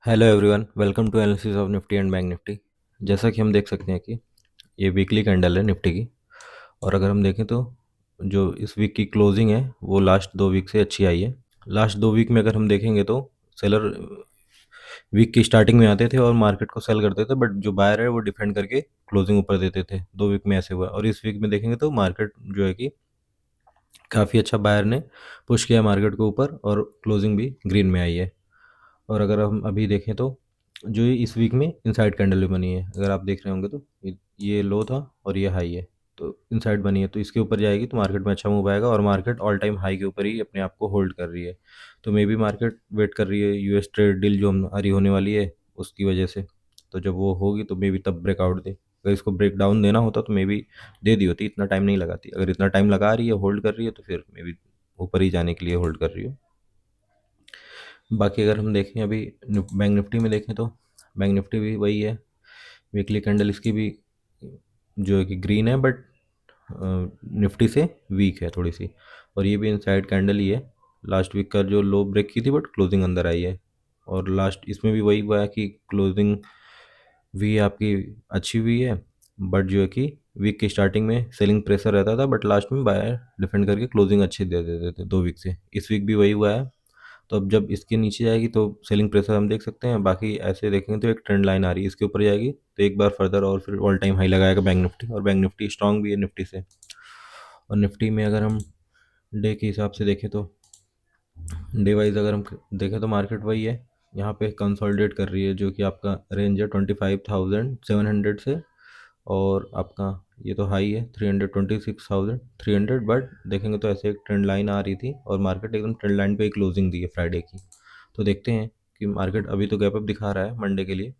Hello everyone, welcome to analysis of Nifty and Bank Nifty. जैसा कि हम देख सकते हैं कि ये वीकली कैंडल है निफ्टी की। और अगर हम देखें तो जो इस वीक की क्लोजिंग है वो लास्ट 2 वीक से अच्छी आई है। लास्ट 2 वीक में अगर हम देखेंगे तो सेलर वीक की स्टार्टिंग में आते थे और मार्केट को सेल करते थे, बट जो बायर है वो डिफेंड करके क्लोजिंग ऊपर देते थे। 2 वीक में ऐसे हुआ और इस वीक में देखेंगे तो मार्केट जो है कि काफ़ी अच्छा बायर ने पुश किया मार्केट को ऊपर और क्लोजिंग भी ग्रीन में आई है। और अगर हम अभी देखें तो जो ये इस वीक में इनसाइड कैंडल भी बनी है, अगर आप देख रहे होंगे तो ये लो था और ये हाई है, तो इनसाइड बनी है, तो इसके ऊपर जाएगी तो मार्केट में अच्छा मूव आएगा और मार्केट ऑल टाइम हाई के ऊपर ही अपने आप को होल्ड कर रही है। तो मे बी मार्केट वेट कर रही है यूएस ट्रेड डील जो हमारी होने वाली है उसकी वजह से। तो जब वो होगी तो मे बी तब ब्रेकआउट दे। अगर इसको ब्रेक डाउन देना होता तो मे बी दे दी होती, इतना टाइम नहीं लगाती। अगर इतना टाइम लगा रही है, होल्ड कर रही है, तो फिर मे बी ऊपर ही जाने के लिए होल्ड कर रही है। बाकी अगर हम देखें अभी बैंक निफ्टी में देखें तो बैंक निफ्टी भी वही है। वीकली कैंडल इसकी भी जो है कि ग्रीन है, बट निफ्टी से वीक है थोड़ी सी। और ये भी इनसाइड कैंडल ही है। लास्ट वीक का जो लो ब्रेक की थी बट क्लोजिंग अंदर आई है। और लास्ट इसमें भी वही हुआ है कि क्लोजिंग भी आपकी अच्छी हुई है, बट जो है कि वीक की स्टार्टिंग में सेलिंग प्रेशर रहता था, बट लास्ट में बायर डिफेंड करके क्लोजिंग अच्छी दे देते थे 2 वीक से। इस वीक भी वही हुआ है। तो अब जब इसके नीचे जाएगी तो सेलिंग प्रेशर हम देख सकते हैं। बाकी ऐसे देखेंगे तो एक ट्रेंड लाइन आ रही है, इसके ऊपर जाएगी तो एक बार फर्दर और फिर ऑल टाइम हाई लगाएगा बैंक निफ्टी। और बैंक निफ्टी स्ट्रांग भी है निफ्टी से। और निफ्टी में अगर हम डे के हिसाब से देखें तो डे वाइज अगर हम देखें तो मार्केट वही है, यहाँ पे कंसोलिडेट कर रही है, जो कि आपका रेंज है 25,700 से। और आपका ये तो हाई है 326,300। बट देखेंगे तो ऐसे एक ट्रेंड लाइन आ रही थी और मार्केट एकदम ट्रेंड लाइन पे ही क्लोजिंग दी है फ्राइडे की। तो देखते हैं कि मार्केट अभी तो गैप अप दिखा रहा है मंडे के लिए।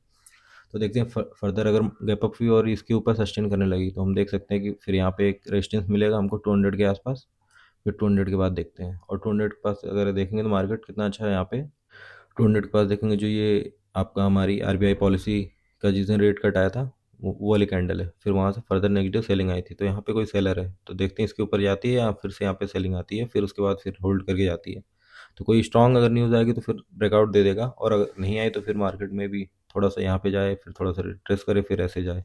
तो देखते हैं फर्दर अगर गैप अप हुई और इसके ऊपर सस्टेन करने लगी तो हम देख सकते हैं कि फिर यहाँ पे एक रेजिस्टेंस मिलेगा हमको 200 के आसपास। फिर 200 के बाद देखते हैं। और 200 के पास अगर देखेंगे तो मार्केट कितना अच्छा है यहाँ पे। 200 के पास देखेंगे जो ये आपका हमारी आरबीआई पॉलिसी का जिस दिन रेट कट आया था वो वाली कैंडल है। फिर वहाँ से फर्दर नेगेटिव सेलिंग आई थी, तो यहाँ पे कोई सेलर है तो देखते हैं इसके ऊपर जाती है या फिर से यहाँ पे सेलिंग आती है, फिर उसके बाद फिर होल्ड करके जाती है। तो कोई स्ट्रांग अगर न्यूज़ आएगी तो फिर ब्रेकआउट दे देगा, और अगर नहीं आई तो फिर मार्केट में भी थोड़ा सा यहाँ पे जाए, फिर थोड़ा सा रिट्रेस करे, फिर ऐसे जाए।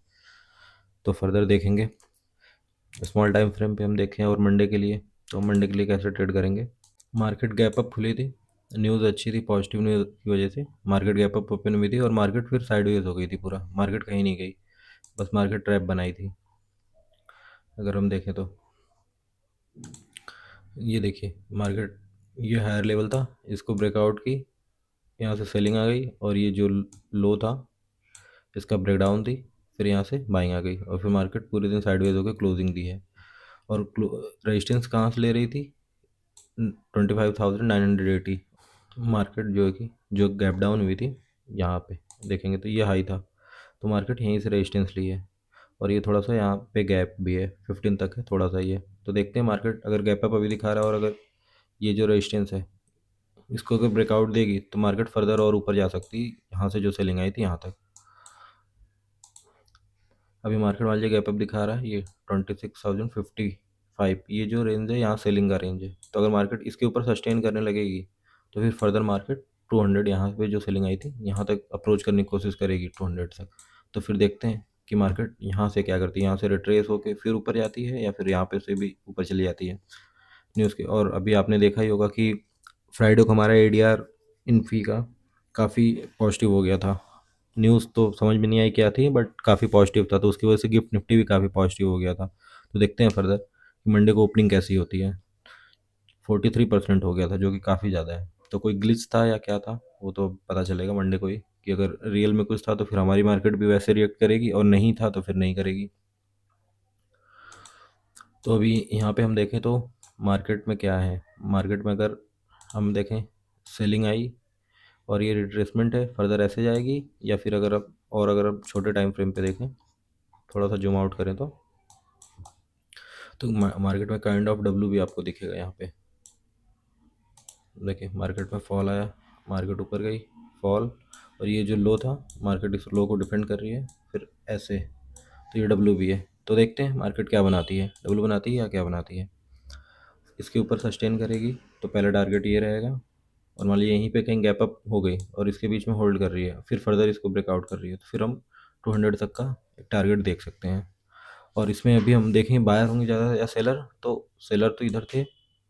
तो फर्दर देखेंगे स्मॉल टाइम फ्रेम पे हम देखें। और मंडे के लिए तो मंडे के लिए कैसे ट्रेड करेंगे। मार्केट गैप अप खुली थी, न्यूज़ अच्छी थी, पॉजिटिव न्यूज़ की वजह से मार्केट गैप अप ओपन हुई थी और मार्केट फिर साइडवेज हो गई थी। पूरा मार्केट कहीं नहीं गई, बस मार्केट ट्रैप बनाई थी। अगर हम देखें तो ये देखिए मार्केट, ये हायर लेवल था, इसको ब्रेकआउट की, यहाँ से सेलिंग आ गई, और ये जो लो था इसका ब्रेकडाउन थी, फिर यहाँ से बाइंग आ गई और फिर मार्केट पूरे दिन साइडवेज होकर क्लोजिंग दी है। और रेजिस्टेंस कहाँ से ले रही थी, 25,980। मार्केट जो है कि जो गैप डाउन हुई थी यहाँ पे देखेंगे तो ये हाई था, तो मार्केट यहीं से रेजिस्टेंस ली है। और ये थोड़ा सा यहाँ पे गैप भी है 15 तक है, थोड़ा सा ही है। तो देखते हैं मार्केट अगर गैप अप अभी दिखा रहा है और अगर ये जो रेजिस्टेंस है इसको अगर ब्रेकआउट देगी तो मार्केट फर्दर और ऊपर जा सकती है, यहाँ से जो सेलिंग आई थी यहाँ तक। अभी मार्केट वाले गैप अप दिखा रहा है ये 26,055, ये जो रेंज है यहाँ सेलिंग का रेंज है। तो अगर मार्केट इसके ऊपर सस्टेन करने लगेगी तो फिर फर्दर मार्केट 200 यहाँ पे जो सेलिंग आई थी यहाँ तक अप्रोच करने की कोशिश करेगी 200 तक। तो फिर देखते हैं कि मार्केट यहाँ से क्या करती है, यहाँ से रिट्रेस होकर फिर ऊपर जाती है या फिर यहाँ पे से भी ऊपर चली जाती है न्यूज़ के। और अभी आपने देखा ही होगा कि फ्राइडे को हमारा एडीआर इन्फी का काफ़ी पॉजिटिव हो गया था। न्यूज़ तो समझ में नहीं आई क्या थी, बट काफ़ी पॉजिटिव था, तो उसकी वजह से गिफ्ट निफ्टी भी काफ़ी पॉजिटिव हो गया था। तो देखते हैं फर्दर कि मंडे को ओपनिंग कैसी होती है। 43% हो गया था, जो कि काफ़ी ज़्यादा है। तो कोई ग्लिच था या क्या था वो तो पता चलेगा मंडे को ही, कि अगर रियल में कुछ था तो फिर हमारी मार्केट भी वैसे रिएक्ट करेगी, और नहीं था तो फिर नहीं करेगी। तो अभी यहाँ पे हम देखें तो मार्केट में क्या है, मार्केट में अगर हम देखें सेलिंग आई और ये रिट्रेसमेंट है, फर्दर ऐसे जाएगी, या फिर अगर आप छोटे टाइम फ्रेम पे देखें, थोड़ा सा जूम आउट करें तो मार्केट में काइंड ऑफ डब्ल्यू भी आपको दिखेगा यहाँ पे। देखिए मार्केट में फॉल आया, मार्केट ऊपर गई, फॉल, और ये जो लो था मार्केट इस लो को डिफेंड कर रही है, फिर ऐसे। तो ये डब्ल्यू भी है। तो देखते हैं मार्केट क्या बनाती है, डब्ल्यू बनाती है या क्या बनाती है। इसके ऊपर सस्टेन करेगी तो पहला टारगेट ये रहेगा, और मान लीजिए यहीं पे कहीं गैप अप हो गई और इसके बीच में होल्ड कर रही है, फिर फर्दर इसको ब्रेकआउट कर रही है, तो फिर हम 200 तक का एक टारगेट देख सकते हैं। और इसमें अभी हम देखेंगे बायर होंगे ज़्यादा या सेलर, तो सेलर तो इधर थे,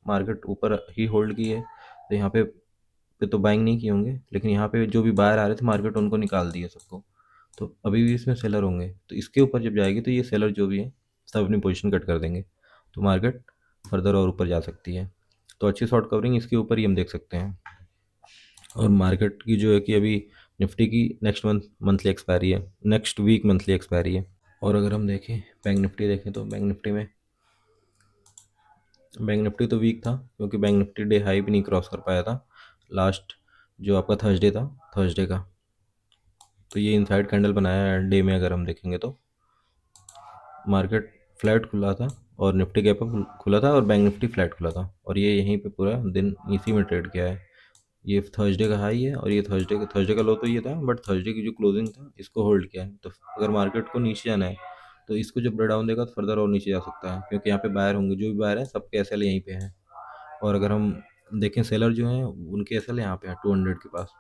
मार्केट ऊपर ही होल्ड की है, तो यहाँ पे तो बाइंग नहीं किए होंगे, लेकिन यहाँ पे जो भी बायर आ रहे थे मार्केट उनको निकाल दिए सबको, तो अभी भी इसमें सेलर होंगे, तो इसके ऊपर जब जाएगी तो ये सेलर जो भी है सब अपनी पोजीशन कट कर देंगे, तो मार्केट फर्दर और ऊपर जा सकती है। तो अच्छी शॉर्ट कवरिंग इसके ऊपर ही हम देख सकते हैं। और मार्केट की जो है कि अभी निफ्टी की नेक्स्ट मंथली एक्सपायरी है, नेक्स्ट वीक मंथली एक्सपायरी है। और अगर हम देखें बैंक निफ्टी देखें तो बैंक निफ्टी तो वीक था, क्योंकि बैंक निफ्टी डे हाई भी नहीं क्रॉस कर पाया था लास्ट, जो आपका थर्सडे था, थर्सडे का। तो ये इनसाइड कैंडल बनाया है डे में, अगर हम देखेंगे तो मार्केट फ्लैट खुला था और निफ्टी गैप अप खुला था और बैंक निफ्टी फ्लैट खुला था, और ये यहीं पे पूरा दिन इसी में ट्रेड किया है। ये थर्सडे का हाई है और ये थर्सडे का लो तो ये था, बट थर्सडे की जो क्लोजिंग था इसको होल्ड किया है। तो अगर मार्केट को नीचे जाना है तो इसको जब ब्रेक डाउन देगा तो फर्दर और नीचे जा सकता है, क्योंकि यहाँ पे बायर होंगे, जो भी बायर है सबके एस एल यहीं पे हैं। और अगर हम देखें सेलर जो हैं उनके एस एल यहाँ पे है 200 के पास,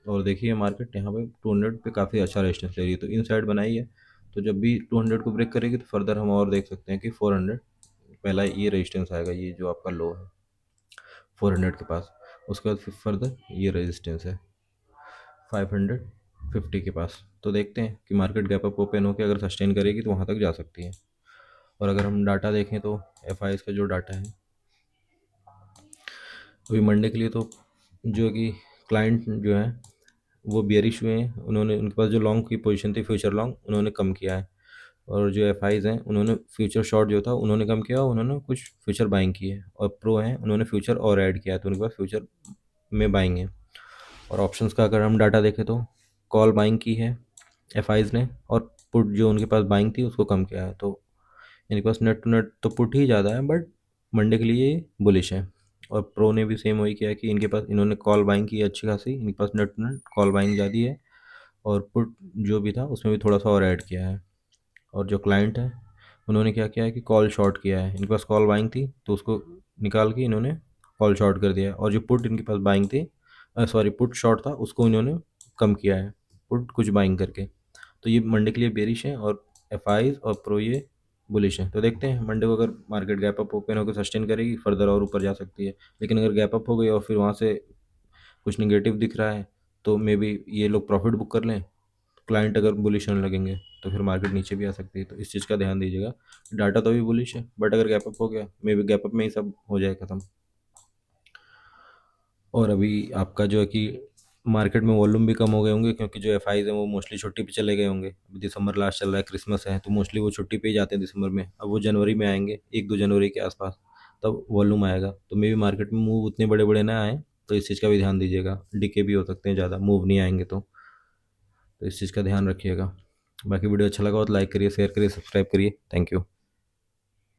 और देखिए मार्केट यहाँ पे 200 पे काफ़ी अच्छा रेजिस्टेंस ले रही है, तो इन साइड बनाई है। तो जब भी 200 को ब्रेक करेगी तो फर्दर हम और देख सकते हैं कि 400 पहला ये रेजिस्टेंस आएगा, ये जो आपका लो है 400 के पास, उसके बाद फिर फर्दर ये रेजिस्टेंस है 550 के पास। तो देखते हैं कि मार्केट गैप अप ओपन होकर अगर सस्टेन करेगी तो वहाँ तक जा सकती है। और अगर हम डाटा देखें तो एफ का जो डाटा है अभी मंडे के लिए, तो जो कि क्लाइंट जो है वो बियरिश हुए हैं, उन्होंने उनके पास जो लॉन्ग की पोजीशन थी फ्यूचर लॉन्ग उन्होंने कम किया है, और जो एफ हैं उन्होंने फ्यूचर शॉर्ट जो था उन्होंने कम किया, उन्होंने कुछ फ्यूचर बाइंग की है, और प्रो हैं उन्होंने फ्यूचर और ऐड किया है, तो उनके पास फ्यूचर में बाइंग है। और ऑप्शंस का अगर हम डाटा देखें तो कॉल बाइंग की है एफ ने, और पुट जो उनके पास बाइंग थी उसको कम किया है, तो इनके पास नेट टू नेट तो पुट ही ज़्यादा है, बट मंडे के लिए बुलिश है। और प्रो ने भी सेम वही किया कि इनके पास इन्होंने कॉल बाइंग की है अच्छी खासी, इनके पास net to net call buying ज़्यादा है, और पुट जो भी था उसमें भी थोड़ा सा और ऐड किया है। और जो क्लाइंट है उन्होंने क्या किया है कि कॉल शॉर्ट किया है, इनके पास कॉल बाइंग थी तो उसको निकाल के इन्होंने कॉल शॉर्ट कर दिया है, और जो पुट इनके पास बाइंग थी, सॉरी पुट शॉर्ट था उसको इन्होंने कम किया है, पुट कुछ बाइंग करके। तो ये मंडे के लिए बेरिश है, और एफ और प्रो ये बुलिश है। तो देखते हैं मंडे को अगर मार्केट गैप अप ओपन होकर सस्टेन करेगी फर्दर और ऊपर जा सकती है, लेकिन अगर गैप अप हो गई और फिर वहाँ से कुछ निगेटिव दिख रहा है तो मे बी ये लोग प्रॉफिट बुक कर लें, क्लाइंट अगर बुलिश होने लगेंगे तो फिर मार्केट नीचे भी आ सकती है, तो इस चीज़ का ध्यान दीजिएगा। डाटा तो भी बुलिश है, बट अगर गैप अप हो गया मे बी गैप अप में ही सब हो जाए ख़त्म। और अभी आपका जो है कि मार्केट में वॉल्यूम भी कम हो गए होंगे, क्योंकि जो एफ हैं वो मोस्टली छुट्टी पे चले गए होंगे, अभी दिसंबर लास्ट चल रहा है, क्रिसमस है, तो मोस्टली वो छुट्टी पे ही जाते हैं दिसंबर में, अब वो जनवरी में आएंगे 1-2 जनवरी के आसपास, तब वॉल्यूम आएगा, तो मे भी मार्केट में मूव उतने बड़े बड़े ना आए, तो इस चीज़ का भी ध्यान दीजिएगा, डिके भी हो सकते हैं ज़्यादा मूव नहीं आएंगे तो इस चीज़ का ध्यान रखिएगा। बाकी वीडियो अच्छा लगा हो तो लाइक करिए, शेयर करिए, सब्सक्राइब करिए। Thank you.